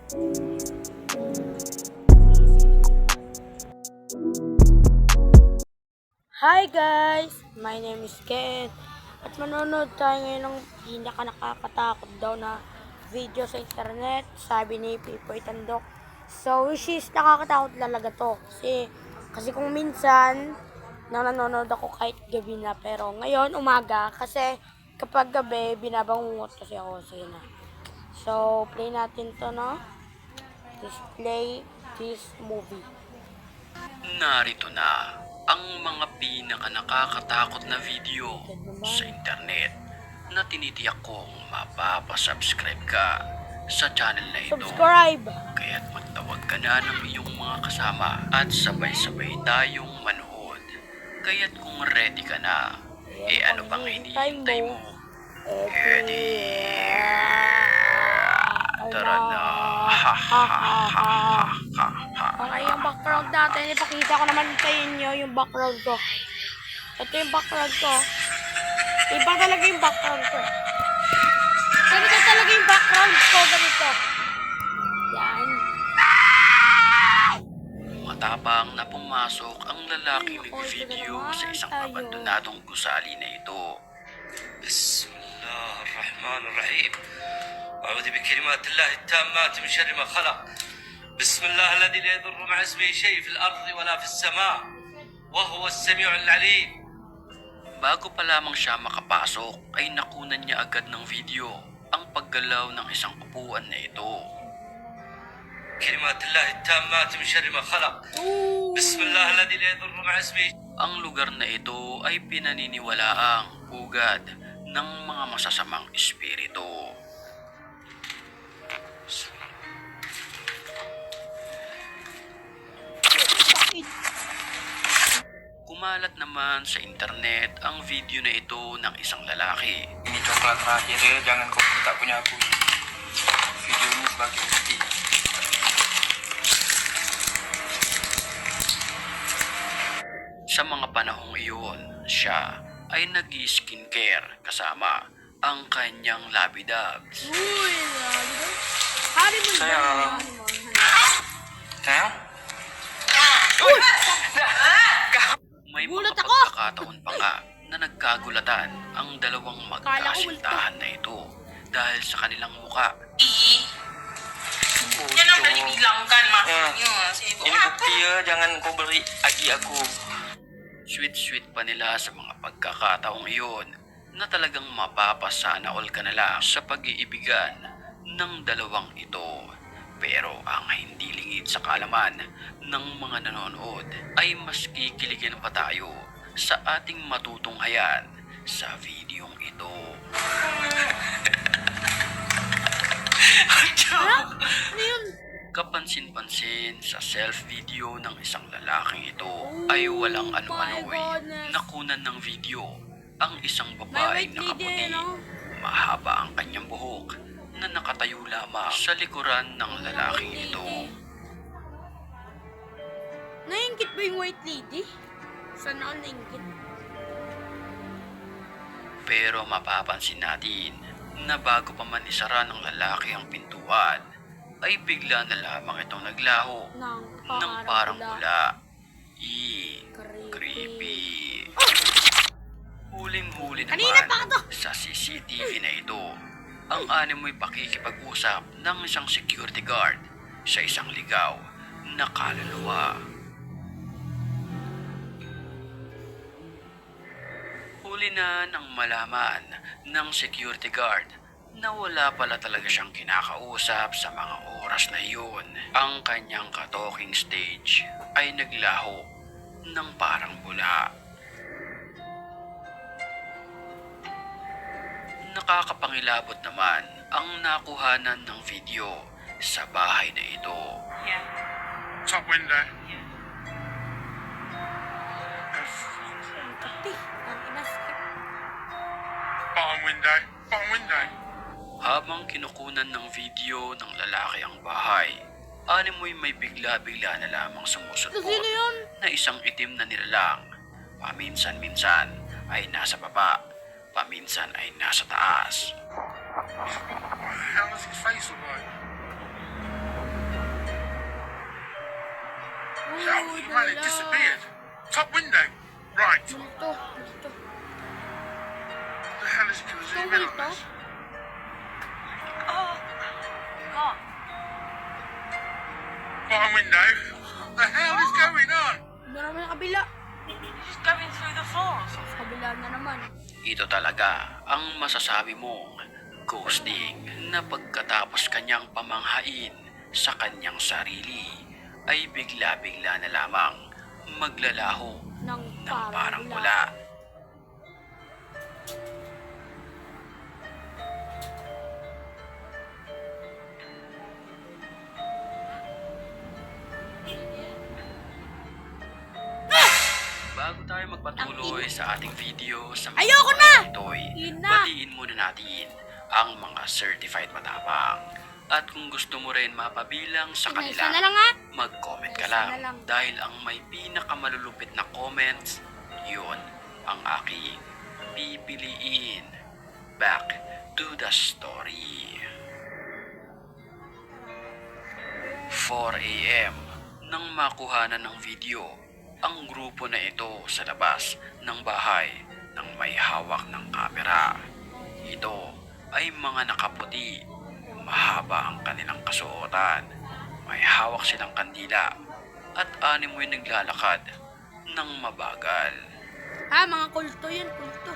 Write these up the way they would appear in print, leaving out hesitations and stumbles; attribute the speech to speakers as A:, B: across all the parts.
A: Hi guys! My name is Ken at manonood tayo ngayon ng nakakatakot daw na video sa internet, sabi ni Pipoy Tandok. So which is nakakatakot talaga to kasi kung minsan nanonood ako kahit gabi na, pero ngayon umaga kasi kapag gabi binabangungot kasi ako. Sige na. So play natin to, no? Play this movie.
B: Narito na ang mga nakakatakot na video sa internet na tinitiyak kong mapapasubscribe ka sa channel na ito.
A: Subscribe!
B: Kaya't magtawag ka na ng iyong mga kasama at sabay-sabay tayong manood. Kaya't kung ready ka na, ano pang hinihintay mo? Tara na!
A: Okay, yung background natin, ipakita ko naman sa inyo yung background ko. Ito yung background ko. Iba talaga yung background ko. Ganito talaga yung background ko, ganito. Yan.
B: Matapang na pumasok ang lalaking nag-video sa isang abandonadong gusali na ito. Bismillahirrahmanirrahim. أعوذ بكلمات الله التامات من شر ما خلق. بسم الله الذي لا يضر مع اسمه شيء في الأرض ولا في السماء وهو السميع العليم. Bago pa lamang siya makapasok ay nakunan niya agad ng video ang paggalaw ng isang upuan na ito. كلمات الله التامات من شر ما خلق. بسم الله الذي لا يضر مع اسمه. Ang lugar na ito ay pinaniniwalaang pugad ng mga masasamang espiritu. Kumalat naman sa internet ang video na ito ng isang lalaki.
C: Ini coklat terakhir ya, jangan kau tak punya aku. Video ini sebagai bukti.
B: Sa mga panahong iyon, siya ay nag-skincare kasama ang kanyang labidabs.
A: Uy, hari mo
C: Sayang. Sayang?
B: May
A: Gulat
B: mga
A: ako!
B: pagkakataon pa nga na nagkagulatan ang dalawang magkasintahan na ito dahil sa kanilang muka.
D: Yan ang balibilangkan, makanya.
C: Ini bukti ya, jangan kau beri agi aku.
B: Sweet-sweet pa nila sa mga pagkakataong iyon na talagang mapapasana all ka na lang sa pag-iibigan ng dalawang ito. Pero ang hindi lingid sa kaalaman ng mga nanonood ay mas kikiligin pa tayo sa ating matutunghayan sa videong ito.
A: Ano yun?
B: Kapansin-pansin sa self-video ng isang lalaking ito ay walang ano-ano'y
A: goodness.
B: nakunan ng video ang isang
A: May
B: babaeng
A: white lady,
B: nakaputi.
A: no?
B: Mahaba ang kanyang buhok na nakatayo lamang sa likuran ng lalaking ito.
A: Nainggit ba yung white lady? Saan ako nainggit?
B: Pero mapapansin natin na bago pa man isara ng lalaki ang pintuan, ay bigla na lamang itong naglaho ng parang bula. Creepy. Huling-huli
A: Kanina pa
B: naman
A: to!
B: sa CCTV na ito, ang animoy pakikipag-usap ng isang security guard sa isang ligaw na kaluluwa. Huli na nang malaman ng security guard na wala pala talaga siyang kinakausap sa mga oras na iyon. Ang kanyang ka-talking stage ay naglaho ng parang bula. Nakakapangilabot naman ang nakuhanan ng video sa bahay na ito.
E: Top window.
A: Ang kapi. Ang inaskip.
E: Bottom window. Bottom window.
B: Habang kinukunan ng video ng lalaki ang bahay, animoy may bigla-bigla na lamang sumusunod
A: Sino yun?
B: na isang itim na nilalang. Paminsan-minsan ay nasa baba, paminsan ay nasa taas.
E: How does his face look like? Oh, man, it disappeared. Top window. Right.
A: Multo. Multo.
E: What the hell is it going to
A: Ito
E: zoom in on
A: multo.
E: this? Bottom window. What the hell is going on?
A: Doon naman sa kabila.
D: He's going through the floors.
A: Sa kabila na naman.
B: Ito talaga ang masasabi mong ghosting na pagkatapos kanyang pamanghain sa kanyang sarili ay bigla-bigla na lamang maglalaho
A: Nang
B: ng parang
A: bula.
B: pula. Bago tayo magpatuloy sa ating video sa mga
A: Ayoko na!
B: ito'y
A: Yun na!
B: batiin muna natin ang mga certified matapang. At kung gusto mo rin mapabilang sa
A: Isa
B: kanila,
A: na lang ha.
B: mag-comment ka
A: Isa na
B: lang.
A: lang.
B: Dahil ang may pinakamalulupit na comments, yun ang aking pipiliin. Back to the story. 4 a.m. nang makuhanan ng video ang grupo na ito sa labas ng bahay ng may hawak ng kamera. Ito ay mga nakaputi, mahaba ang kanilang kasuotan, may hawak silang kandila at animoy naglalakad ng mabagal.
A: Ha, mga kulto yun, kulto.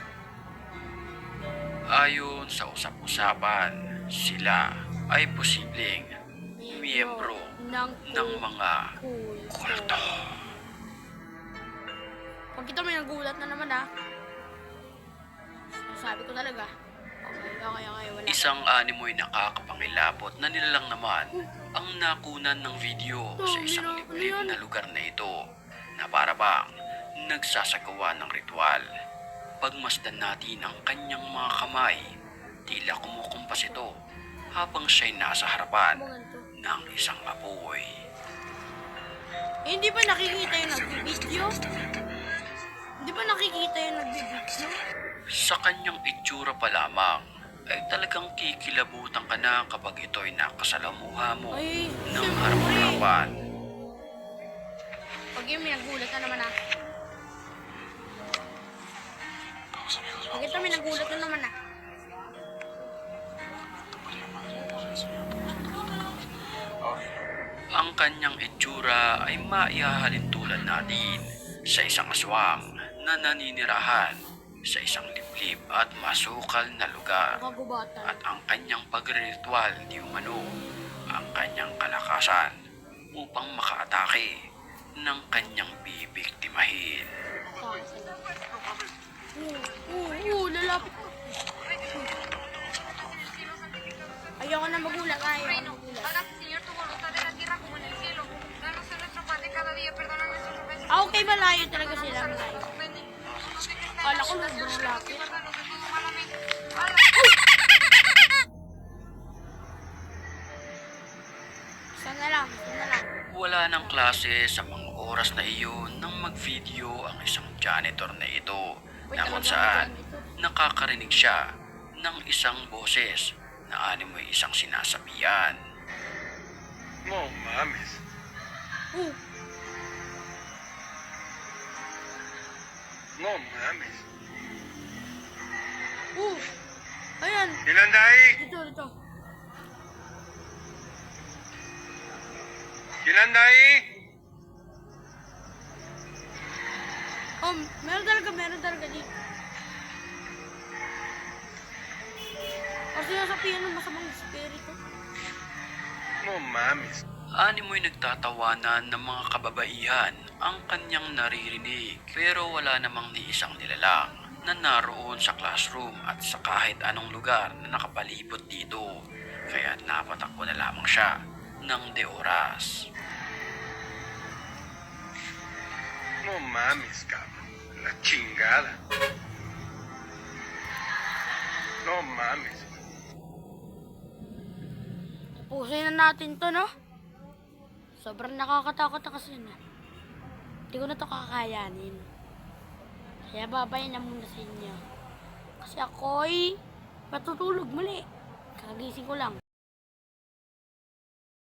B: Ayon sa usap-usapan, sila ay posibleng miyembro ng mga kulto.
A: Pag ito may nagulat na naman ha. Sabi ko talaga. Okay, wala.
B: Isang animoy nakakapangilapot na nilalang naman ang nakunan ng video sa isang liblib na lugar na ito na para bang nagsasagawa ng ritual. Pagmasdan natin ang kanyang mga kamay, tila kumukumpas ito habang siya'y nasa harapan ng isang apoy.
A: Eh, hindi ba nakikita yung nagbibideo? Hindi ba nakikita yung nagbibideo?
B: Sa kanyang itsura pa lamang ay talagang kikilabutan ka na kapag ito'y nakasalamuha mo
A: Ay,
B: ng
A: siyempre.
B: harap-harapan.
A: Pag yun may nagulat na naman ha. Pag ito may nagulat na naman ha.
B: Ang kanyang itsura ay maihahalin tulad natin sa isang aswang na naninirahan sa isang liblib at masukal na lugar.
A: Kagubatan.
B: At ang kanyang pagriritual di umano ang kanyang kalakasan upang makaatake ng kanyang bibiktimahin.
A: Lalapit. Ayoko na magulat. Ayoko na magulat.
F: Hágase, Señor, tu voluntad en la tierra como en el cielo. Danos hoy nuestro pan de cada día, perdona nuestras ofensas.
A: Ah, okay, malayo talaga sila. Malayo.
F: Ofenden. No nos dejes caer
A: Kala
F: en
A: ko
F: la
A: sobrang
F: tentación,
A: lapit.
F: y guárdanos de todo malamente. Amén.
A: Isa na lang.
B: Wala ng klase sa mga oras na iyon nang mag-video ang isang janitor na ito na kung saan nakakarinig siya ng isang boses na animoy isang sinasabihan.
E: No mames.
A: Oh,
E: No mames.
A: ayan.
E: Ilan dahil?
A: Dito.
E: Ilan dahil?
A: Oh, meron talaga dito. Kasi nasa piano masamang espiritu.
E: No mames.
B: Animoy nagtatawanan ng mga kababaihan ang kanyang naririnig pero wala namang ni isang nilalang na naroon sa classroom at sa kahit anong lugar na nakapalibot dito kaya napatakbo na lamang siya ng de oras.
E: No mames, cabrón. La chingada. No mames.
A: Tapusin na natin to, no? Sobrang nakakatakot na kasi na. Hindi ko na to kakayanin. Kaya babay na muna sa inyo. Kasi ako'y matutulog muli. Kagising ko lang.